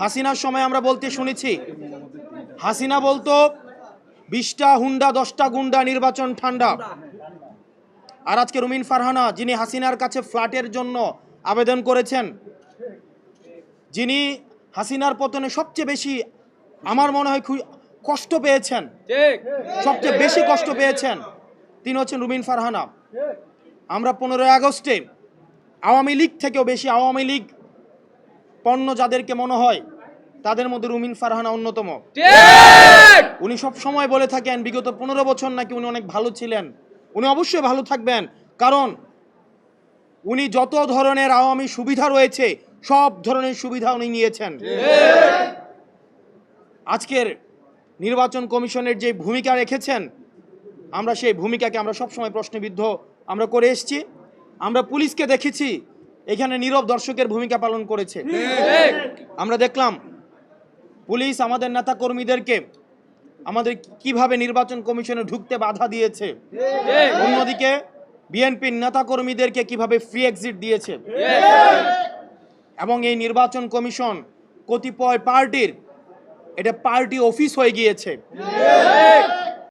হাসিনার সময় আমরা বলতে শুনেছি, হাসিনা বলতো 20টা হুন্ডা 10টা গুন্ডা, নির্বাচন ঠান্ডা। আর আজকে রুমিন ফারহানা, যিনি হাসিনার কাছে ফ্ল্যাটের জন্য আবেদন করেছেন, যিনি হাসিনার পতনে সবচেয়ে বেশি আমার মনে হয় কষ্ট পেয়েছেন, সবচেয়ে বেশি কষ্ট পেয়েছেন, তিনি হচ্ছেন রুমিন ফারহানা। আমরা 15ই আগস্টে আওয়ামী লীগ থেকেও বেশি আওয়ামী লীগ পণ্য যাদেরকে মনে হয়, তাদের মধ্যে রুমিন ফারহানা অন্যতম। উনি সব সময় বলে থাকেন বিগত 15 বছর নাকি উনি অনেক ভালো ছিলেন। উনি অবশ্যই ভালো থাকবেন, কারণ উনি যত ধরনের আওয়ামী সুবিধা রয়েছে সব ধরনের সুবিধা উনি নিয়েছেন। আজকের নির্বাচন কমিশনের যে ভূমিকা রেখেছেন, আমরা সেই ভূমিকাকে আমরা সবসময় প্রশ্নবিদ্ধ আমরা করে এসেছি। আমরা পুলিশকে দেখেছি এখানে নীরব দর্শকের ভূমিকা পালন করেছে। আমরা দেখলাম পুলিশ আমাদের নেতা কর্মীদেরকে আমাদের কিভাবে নির্বাচন কমিশনে ঢুকতে বাধা দিয়েছে, অন্যদিকে বিএনপির নেতা কর্মীদেরকে কিভাবে ফ্রি এক্সিট দিয়েছে। এবং এই নির্বাচন কমিশন কতিপয় পার্টির এটা পার্টি অফিস হয়ে গিয়েছে।